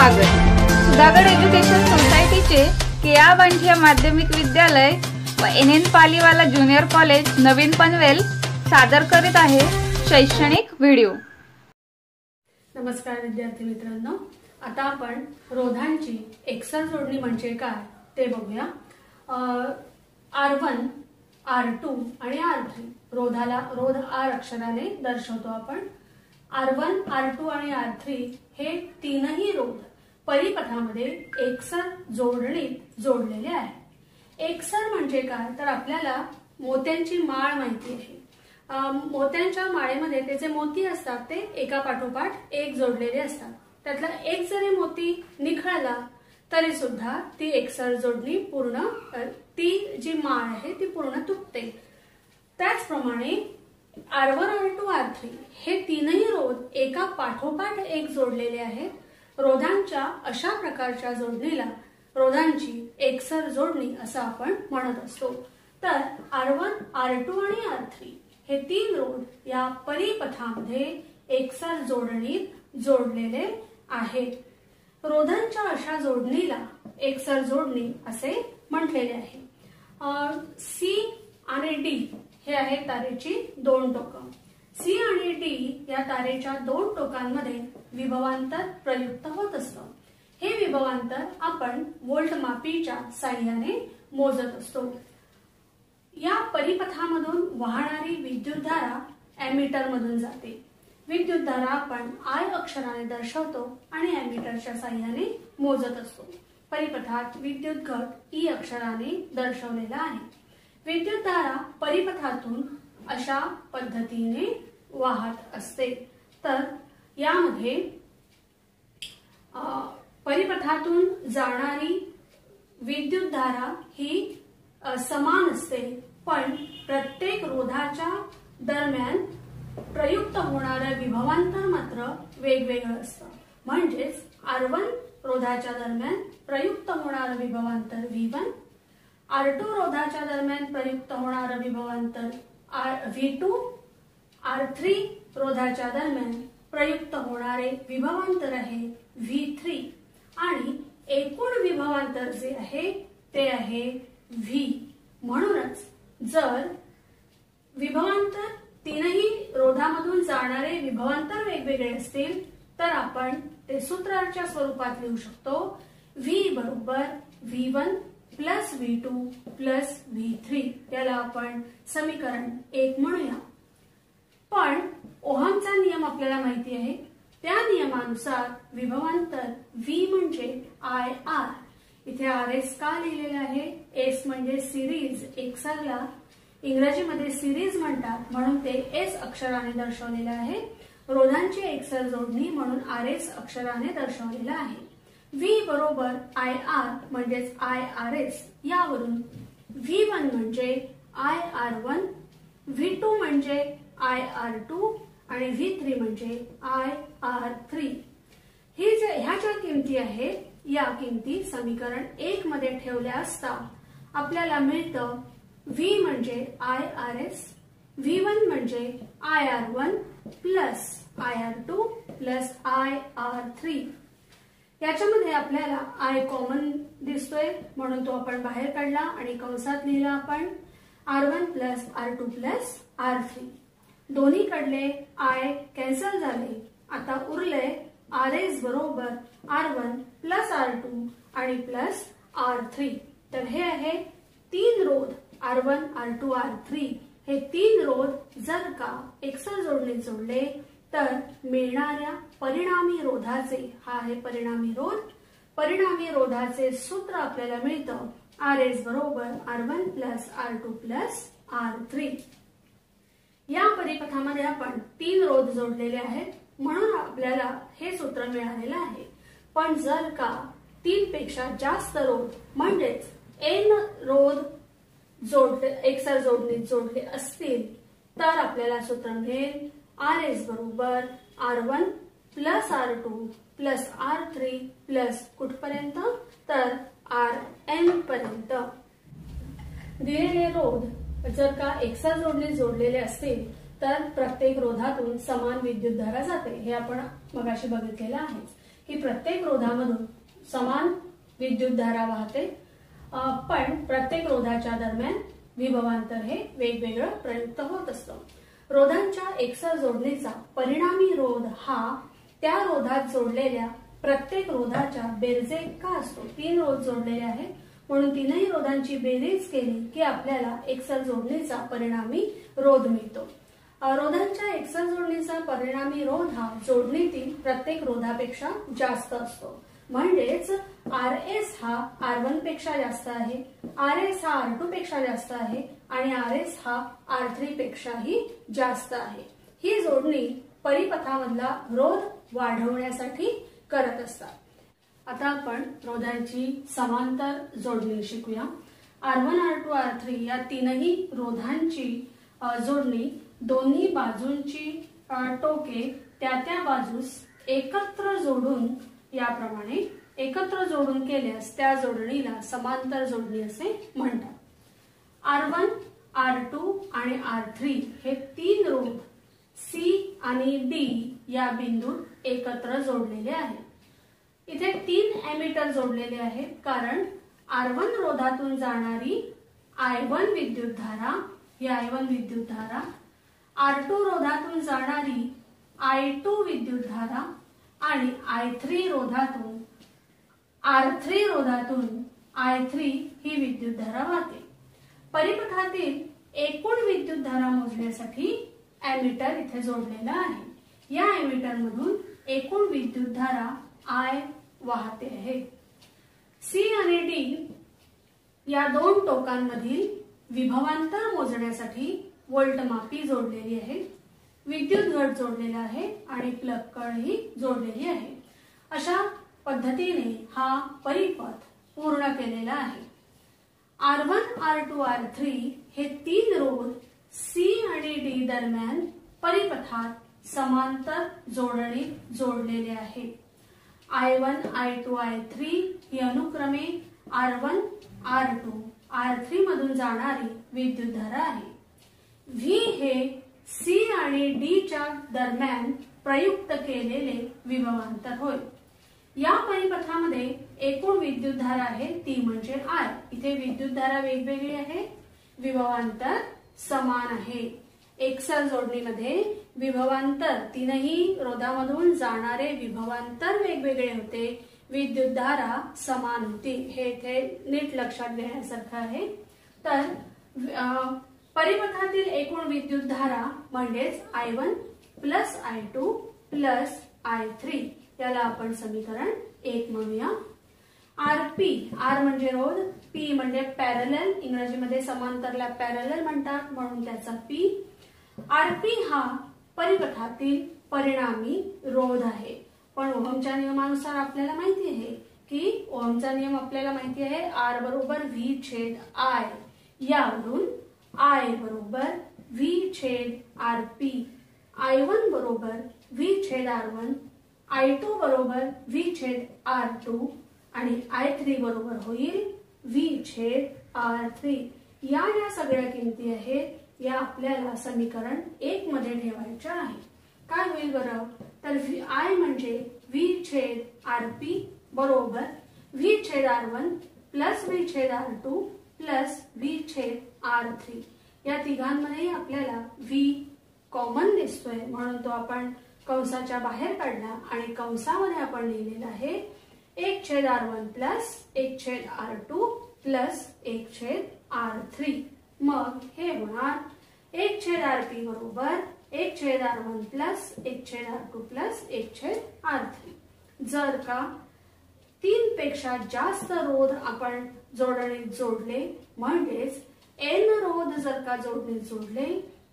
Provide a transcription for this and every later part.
स्वागत। सुधागड एज्युकेशन सोसायटीचे केआ बांठिया माध्यमिक विद्यालय व एन पालीवाला ज्युनियर कॉलेज नवीन पनवेल सादर करीत आहे शैक्षणिक व्हिडिओ। नमस्कार विद्यार्थी मित्रांनो, आता आपण रोधांची एकसर जोडणी म्हणजे काय ते बघूया। R1, R2 आणि R3 रोधाला रोध R अक्षराने दर्शवतो आपण। R1, R2 आणि R3 हे तीनही रोध परिपथामध्ये एकसर जोडणीत जोडलेले आहेत। एकसर म्हणजे काय तर आपल्याला मोत्यांची माळ माहिती आहे। मोत्यांच्या माळेमध्ये त्याचे मोती असतात ते एका पाठोपाठ एक जोडलेले असतात। त्यातला एक जरी मोती निखळला तरी सुद्धा ती एकसर जोडणी पूर्ण ती जी माळ आहे ती पूर्ण तुटते। त्याचप्रमाणे R1, R2, R3 हे तीनही रोध एका पाठोपाठ एक जोडलेले आहेत। रोधांच्या अशा प्रकारच्या जोडणीला रोधांची एकसर जोडणी असं आपण म्हणत असतो। तर R1, R2 आणि R3 हे तीन रोध या परिपथामध्ये एकसर जोडणीत जोडलेले आहेत। रोधांच्या अशा जोडणीला एकसर जोडणी असे म्हटलेले आहे। C आणि D हे आहे तारेची दोन टोकं। C आणि D या तारेच्या दोन टोकांमध्ये विभवांतर प्रयुक्त होत असतं। हे विभवांतर आपण व्होल्टमापीच्या साहाय्याने मोजत असतो। या परिपथामधून वाहणारी विद्युतधारा एमीटर मधून जाते। विद्युतधारा आपण I अक्षराने दर्शवतो आणि एमीटरच्या साहाय्याने मोजत असतो। परिपथात विद्युत घट E अक्षराने दर्शवलेला आहे। विद्युतधारा परिपथातून अशा पद्धतीने वाहत असते। तर यामध्ये परिपथातून जाणारी विद्युतधारा ही समान असते, पण प्रत्येक रोधाच्या दरम्यान प्रयुक्त होणारे विभवांतर मात्र वेगवेगळं असतं। म्हणजेच R1 रोधाच्या दरम्यान प्रयुक्त होणारे विभवांतर V1, R2 रोधाच्या दरम्यान प्रयुक्त होणारे विभवांतर V2, R3 रोधाच्या दरम्यान प्रयुक्त होणारे विभवांतर आहे V3 आणि एकूण विभवांतर जे आहे ते आहे V। म्हणूनच जर विभवांतर तीनही रोधामधून जाणारे विभवांतर वेगवेगळे असतील तर आपण ते सूत्राच्या स्वरूपात लिहू शकतो। V बरोबर V1 plus V2 plus V3 याला आपण समीकरण 1 म्हणूया। पण ओहमचा नियम आपल्याला माहिती आहे, त्या नियमानुसार विभवांतर V म्हणजे IR। इथे RS का लिहिलेले आहे? S म्हणजे सिरीज, एकसरला इंग्रजीमध्ये सिरीज म्हणतात म्हणून ते S अक्षराने दर्शवलेले आहे। रोधांची एकसर जोडणी म्हणून RS अक्षराने दर्शवलेला आहे। V बरोबर IR म्हणजेच IRS, यावरून V1 म्हणजे IR1, V2 म्हणजे IR2 आणि V3 म्हणजे IR3। ह्या ज्या किमती आहेत या किमती समीकरण 1 मध्ये ठेवल्या असता आपल्याला मिळतं V म्हणजे IRS, V1 म्हणजे IR1 plus IR2 plus IR3। याच्यामध्ये आपल्याला I कॉमन दिसतोय म्हणून तो आपण बाहेर काढला आणि कंसात लिहिला आपण R1 plus R2 plus R3। दोन्हीकडले I cancel झाले। आता उरले RS बरोबर R1 प्लस R2 आणि प्लस R3। तर हे आहे तीन रोध R1, R2, R3 हे तीन रोध जर का एकसर जोडणीत जोडले तर मिळणाऱ्या परिणामी रोधाचे, हा आहे परिणामी रोध, परिणामी रोधाचे सूत्र आपल्याला मिळतं RS बरोबर R1 plus R2 plus R3। या परिपथामध्ये आपण तीन रोध जोडलेले आहेत म्हणून आपल्याला हे सूत्र मिळालेलं आहे। पण जर का 3 पेक्षा जास्त रोध म्हणजेच N रोध एकसर जोडणीत जोडले असतील तर आपल्याला सूत्र मिळेल RS बरोबर R1 plus R2 plus R3 plus कुठपर्यंत तर Rn पर्यंत। दिलेले रोध जर का एकसर जोडणीत जोडलेले असतील तर प्रत्येक रोधातून समान विद्युतधारा जाते। हे आपण मगाशी बघितलेलं आहे। की प्रत्येक रोधामधून समान विद्युतधारा वाहते, पण प्रत्येक रोधाच्या दरम्यान विभवांतर हे वेगवेगळं प्रयुक्त होत असतं. रोधांच्या एकसर जोडणीचा परिणामी रोध हा त्या रोधात जोडलेल्या प्रत्येक रोधाच्या बेरजे इतका असतो. 3 रोध जोडलेले आहेत म्हणून तीनही रोधांची बेरीज केली की आपल्याला एकसर जोडणीचा परिणामी रोध मिळतो. रोधांच्या एकसर जोडणीचा परिणामी रोध हा जोडणीतील प्रत्येक रोधापेक्षा जास्त असतो. म्हणजेच RS हा R1 पेक्षा जास्त आहे, RS हा R2 पेक्षा जास्त आहे आणि RS हा R3 पेक्षाही जास्त आहे. ही जोडणी परिपथामधला रोध वाढवण्यासाठी करत असतात. आता आपण रोधांची समांतर जोडणी शिकूया. R1, R2, R3 या तीनही रोधांची जोडणी दोन्ही बाजूंची टोके त्या बाजूस एकत्र जोडून याप्रमाणे एकत्र जोडून केल्यास त्या जोडणीला समांतर जोडणी असे म्हणतात. R1, R2 आणि R3 हे 3 रोध C आणि D या बिंदूत एकत्र जोडलेले आहेत. इथे 3 एमिटर जोडलेले आहेत कारण R1 रोधातून जाणारी I1 विद्युतधारा ही I1 विद्युतधारा, R2 रोधातून जाणारी I2 विद्युतधारा आणि I3 रोधातून I3 ही विद्युतधारा वाहते. परिपथातील एकूण विद्युतधारा मोजण्यासाठी एमिटर इथे जोडलेला आहे. या एमिटर मधून एकूण विद्युतधारा I वाहते आहे. C आणि D या 2 टोकांमधील विभवांतर मोजण्यासाठी व्होल्टमापी जोडलेली आहे, विद्युत घट जोडलेला आहे आणि प्लग कळही जोडलेली आहे. अशा पद्धतीने हा परिपथ पूर्ण केलेला आहे. R1, R2, R3 हे 3 रोध C आणि D दरम्यान परिपथात समांतर जोडणी जोडलेले आहेत. I1, I2, I3 ही अनुक्रमे R1, R2, R3 मधून जाणारी विद्युतधारा आहे. V हे C आणि D च्या दरम्यान प्रयुक्त केलेले विभवांतर होय. या परिपथामध्ये एकूण विद्युतधारा आहे ती म्हणजे I. इथे विद्युतधारा वेगवेगळी आहे, विभवांतर समान आहे. एकसर जोडणीमध्ये विभवांतर तीनही रोधामधून जाणारे विभवांतर वेगवेगळे होते, विद्युतधारा समान होती. हे इथे नीट लक्षात घेण्यासारखं आहे. तर परिपथातील एकूण विद्युतधारा म्हणजेच I1 plus I2 plus I3 याला आपण समीकरण 1 म्हणूया. RP, R म्हणजे रोध, P म्हणजे पॅरलल, इंग्रजीमध्ये समांतरला पॅरलल म्हणतात म्हणून त्याचा P. RP हा परिपथातील परिणामी रोध आहे. पण ओहमच्या नियमानुसार आपल्याला माहिती आहे की ओहमचा नियम आपल्याला माहिती आहे R बरोबर V छेद I. यावरून I बरोबर V छेद RP, I1 बरोबर V छेद R1, I2 बरोबर V छेद R2 आणि I3 बरोबर होईल V छेद R3. या सगळ्या किमती आहेत, या आपल्याला समीकरण 1 मध्ये ठेवायच्या आहे. काय होईल बरं, तर I म्हणजे V छेद RP बरोबर V छेद R1 प्लस V छेद R2 प्लस V छेद R3. या तिघांमध्ये आपल्याला V कॉमन दिसतोय म्हणून तो आपण कंसाच्या बाहेर काढला आणि कंसामध्ये आपण लिहिलेला आहे 1 छेद R1 प्लस 1 छेद R2 प्लस 1 छेद R3. मग हे होणार 1 छेद RP बरोबर 1 छेद R1 प्लस 1 छेद R2 प्लस 1 छेद R3. जर का 3 पेक्षा जास्त रोध आपण जोडणीत जोडले म्हणजेच N रोध जर का जोडणीत जोडले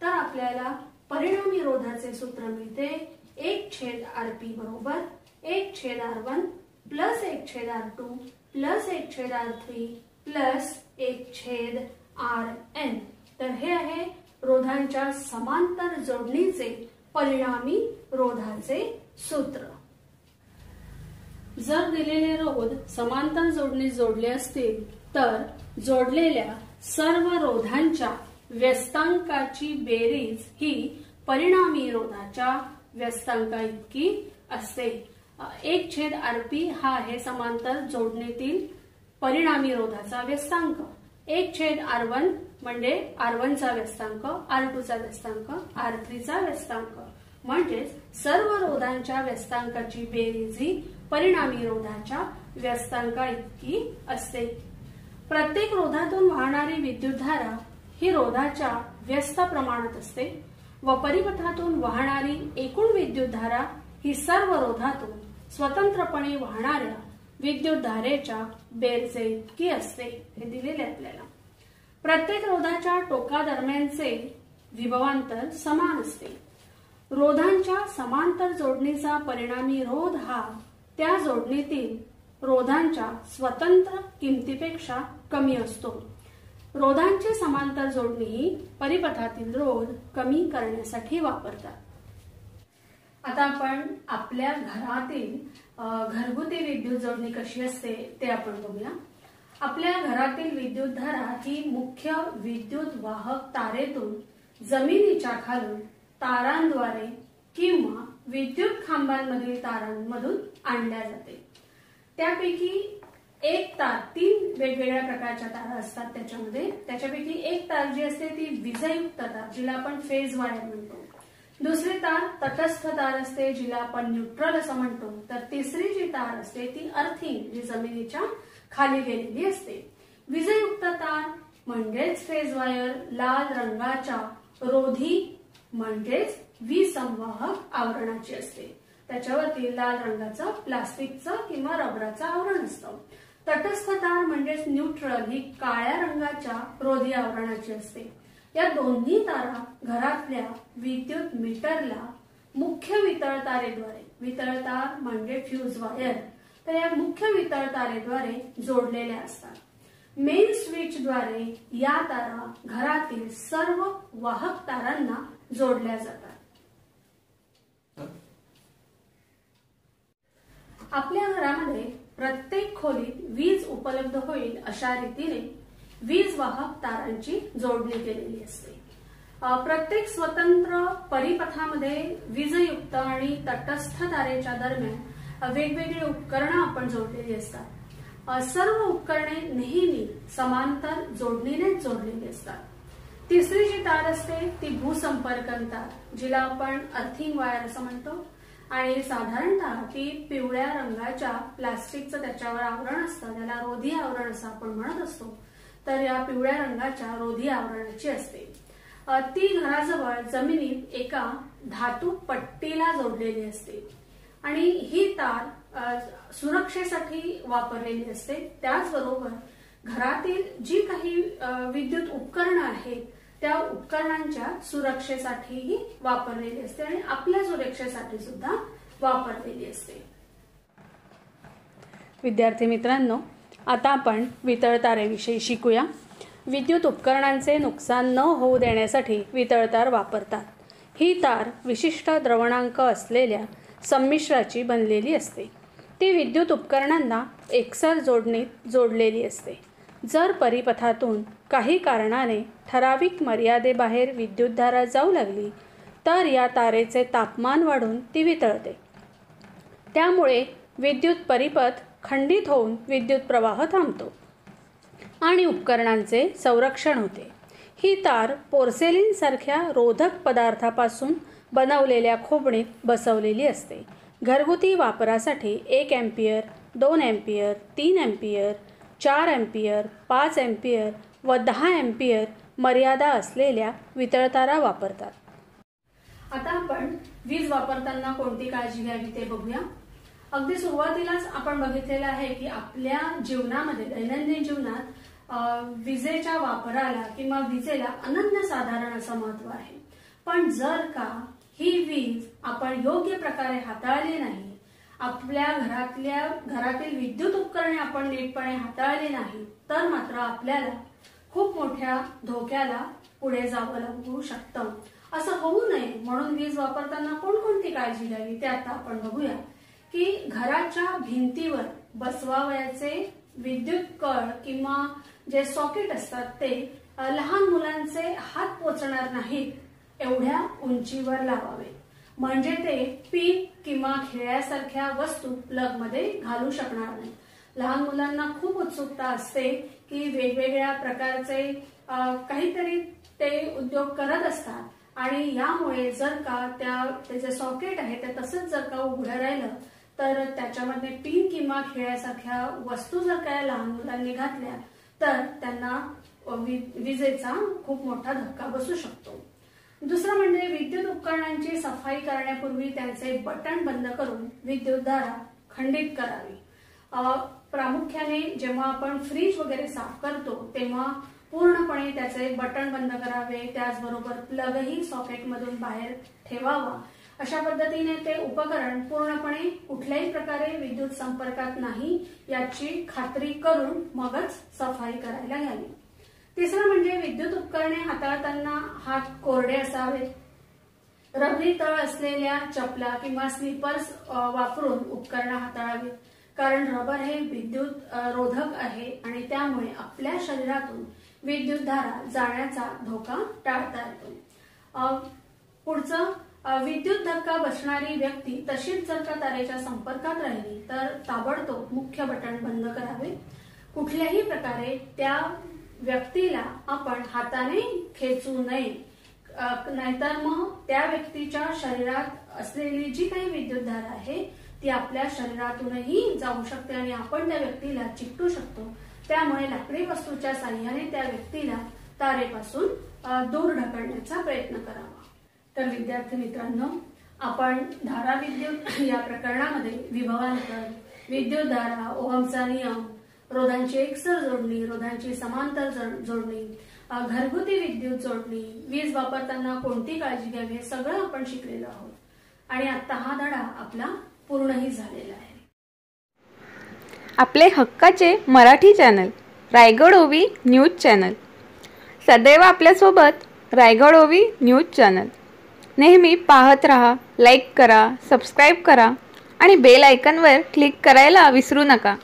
तर आपल्याला परिणामी रोधाचे सूत्र मिळते 1 छेद RP बरोबर 1 छेद R1 प्लस 1 छेद R2 प्लस 1 छेद R3 प्लस 1 छेद RN. तर हे आहे रोधांच्या समांतर जोडणीचे परिणामी रोधाचे सूत्र. जर दिलेले रोध समांतर जोडणीत जोडले असतील तर जोडलेल्या सर्व रोधांच्या व्यस्तांकाची बेरीज ही परिणामी रोधाच्या व्यस्तांका इतकी असते. 1/RP हा आहे समांतर जोडणीतील परिणामी रोधाचा व्यस्तांक. 1/R1 म्हणजे R1 चा व्यस्तांक, R2 चा व्यस्तांक, R3 चा व्यस्तांक. म्हणजेच सर्व रोधांच्या व्यस्तांकाची बेरीज ही परिणामी रोधाच्या व्यस्तांका इतकी असते. प्रत्येक रोधातून वाहणारी विद्युतधारा ही रोधाच्या व्यस्त प्रमाणात असते व परिपथातून वाहणारी एकूण विद्युतधारा ही सर्व रोधातून स्वतंत्रपणे वाहणाऱ्या विद्युतधारेच्या बेरजे इतकी असते. हे दिलेले आपल्याला. प्रत्येक रोधाच्या टोकादरम्यानचे विभवांतर समान असते. रोधांच्या समांतर जोडणीचा परिणामी रोध हा त्या जोडणीतील रोधांच्या स्वतंत्र किमतीपेक्षा कमी असतो. रोधांची समांतर जोडणी ही परिपथातील रोध कमी करण्यासाठी वापरतात. आता आपण आपल्या घरातील घरगुती विद्युत जोडणी कशी असते ते आपण बघूया. आपल्या घरातील विद्युतधारा ही मुख्य विद्युत वाहक तारेतून जमिनीच्या खालून तारांद्वारे किंवा विद्युत खांबांमधील तारांमधून आणल्या जाते. त्यापैकी एक तार, 3 वेगवेगळ्या प्रकारच्या तारा असतात त्याच्यामध्ये. त्याच्यापैकी एक तार जी असते ती विजयुक्त तार, जिला आपण फेज वायर म्हणतो. दुसरी तार तटस्थ तार असते, जिला आपण न्यूट्रल असं म्हणतो. तर तिसरी जी तार असते ती अर्थिंग, जी जमिनीच्या खाली गेलेली असते. विजयुक्त तार म्हणजेच फेज वायर लाल रंगाच्या रोधी म्हणजेच विसंवाहक आवरणाची असते. त्याच्यावरती लाल रंगाचं प्लास्टिकचं किंवा रबराचं आवरण असतं. तटस्थ तार म्हणजेच न्यूट्रल ही काळ्या रंगाच्या रोधी आवरणाची असते. या दोन्ही तारा घरातल्या विद्युत मीटरला मुख्य वितळ तारेद्वारे, वितळ तार म्हणजे फ्यूज वायर, तर या मुख्य वितळ तारेद्वारे जोडलेल्या असतात. मेन स्विचद्वारे या तारा घरातील सर्व वाहक तारांना जोडल्या जातात. आपल्या घरामध्ये प्रत्येक खोलीत वीज उपलब्ध होईल अशा रीतीने वीज वाहक तारांची जोडणी केलेली असते. प्रत्येक स्वतंत्र परिपथामध्ये वीजयुक्त आणि तटस्थ तारेच्या दरम्यान वेगवेगळी उपकरणं आपण जोडलेली असतात. सर्व उपकरणे नेहमी समांतर जोडणीने जोडलेली असतात. तिसरी जी तार असते ती भूसंपर्क तार, जिला आपण अर्थिंग वायर असं म्हणतो. आणि साधारणतः ती पिवळ्या रंगाच्या प्लास्टिकचं त्याच्यावर आवरण असतं, त्याला रोधी आवरण असं आपण म्हणत असतो. तर या पिवळ्या रंगाच्या रोधी आवरणाची असते. ती घराजवळ जमिनीत एका धातू पट्टीला जोडलेली असते आणि ही तार सुरक्षेसाठी वापरलेली असते. त्याचबरोबर घरातील जी काही विद्युत उपकरणं आहेत त्या उपकरणांच्या सुरक्षेसाठीही वापरलेली असते आणि आपल्या सुरक्षेसाठी सुद्धा वापरलेली असते. विद्यार्थी मित्रांनो, आता आपण वितळ तारेविषयी शिकूया. विद्युत उपकरणांचे नुकसान न होऊ देण्यासाठी वितळ तार वापरतात. ही तार विशिष्ट द्रवणांक असलेल्या संमिश्राची बनलेली असते. ती विद्युत उपकरणांना एकसर जोडणीत जोडलेली असते. जर परिपथातून काही कारणाने ठराविक मर्यादेबाहेर विद्युतधारा जाऊ लागली तर या तारेचे तापमान वाढून ती वितळते. त्यामुळे विद्युत परिपथ खंडित होऊन विद्युत प्रवाह थांबतो आणि उपकरणांचे संरक्षण होते. ही तार पोर्सेलिन सारख्या रोधक पदार्थापासून बनवलेल्या खोबणीत बसवलेली असते. घरगुती वापरासाठी 1 ampere, 2 ampere, 3 ampere, 4 ampere, 5 ampere व 10 अँपिअर मर्यादा असलेल्या वितळतारा वापरतात. आता आपण वीज वापरताना कोणती काळजी घ्यावी ते बघूया. अगदी सुरुवातीलाच आपण बघितलेलं आहे की आपल्या जीवनामध्ये, दैनंदिन जीवनात विजेच्या वापराला किंवा विजेला अनन्यसाधारण असं महत्त्व आहे. पण जर का ही वीज आपण योग्य प्रकारे हाताळली नाही, आपल्या घरातील विद्युत उपकरणे आपण नीटपणे हाताळली नाही, तर मात्र आपल्याला खूप मोठ्या धोक्याला पुढे जावं लागू शकतं. असं होऊ नये म्हणून वीज वापरताना कोणकोणती काळजी घ्यावी ते आता आपण बघूया. की घराच्या भिंतीवर बसवावयाचे विद्युत कळ किंवा जे सॉकेट असतात ते लहान मुलांचे हात पोचणार नाहीत एवढ्या उंचीवर लावावे. म्हणजे ते पिन किंवा खिळ्यासारख्या वस्तू प्लगमध्ये घालू शकणार नाही. लहान मुलांना खूप उत्सुकता असते की वेगवेगळ्या प्रकारचे काहीतरी ते उद्योग करत असतात आणि यामुळे जर का त्याचे सॉकेट आहे ते तसंच जर का उघडं राहिलं तर त्याच्यामध्ये पिन किंवा खिळ्यासारख्या वस्तू जर काय लहान मुलांनी घातल्या तर त्यांना विजेचा खूप मोठा धक्का बसू शकतो. दुसरं म्हणजे विद्युत उपकरणांची सफाई करण्यापूर्वी त्यांचे बटन बंद करून विद्युतधारा खंडित करावी. प्रामुख्याने जेव्हा आपण फ्रीज वगैरे साफ करतो तेव्हा पूर्णपणे त्याचे बटन बंद करावे. त्याचबरोबर प्लगही सॉकेटमधून बाहेर ठेवावा. अशा पद्धतीने ते उपकरण पूर्णपणे कुठल्याही प्रकारे विद्युत संपर्कात नाही याची खात्री करून मगच सफाई करायला घ्यावी. तिसरं म्हणजे विद्युत उपकरणे हाताळताना हात कोरडे असावेत. रबरी तळ असलेल्या चपला किंवा स्लीपर्स वापरून उपकरणं हाताळावीत. कारण रबर हे विद्युत रोधक आहे आणि त्यामुळे आपल्या शरीरातून विद्युतधारा जाण्याचा धोका टाळता येतो. पुढचं विद्युत धक्का बसणारी व्यक्ती तशीच जर का तारेच्या संपर्कात राहिली तर ताबडतोब मुख्य बटन बंद करावे. कुठल्याही प्रकारे त्या व्यक्तीला आपण हाताने खेचू नये, नाहीतर मग त्या व्यक्तीच्या शरीरात असलेली जी काही विद्युतधारा आहे ती आपल्या शरीरातूनही जाऊ शकते आणि आपण त्या व्यक्तीला चिकटू शकतो. त्यामुळे लाकडी वस्तूच्या साह्याने त्या व्यक्तीला तारेपासून दूर ढकलण्याचा प्रयत्न करावा. तर विद्यार्थी मित्रांनो, आपण धारा विद्युत या प्रकरणामध्ये विभवांतर, विद्युतधारा, ओहमचा नियम, रोधांची एकसर जोडणी, रोधांची समांतर जोडणी, घरगुती विद्युत जोडणी, वीज वापरताना कोणती काळजी घ्यावी हे सगळं आपण शिकलेलो आहोत. आणि आता हा धडा आपला पूर्णही झालेला आहे. आपले हक्काचे मराठी चॅनल रायगड ओवी न्यूज चॅनल सदैव आपल्यासोबत. रायगड ओवी न्यूज चॅनल नेहमी पाहत रहा. लाईक करा, सबस्क्राईब करा आणि बेल आयकॉनवर क्लिक करायला विसरू नका.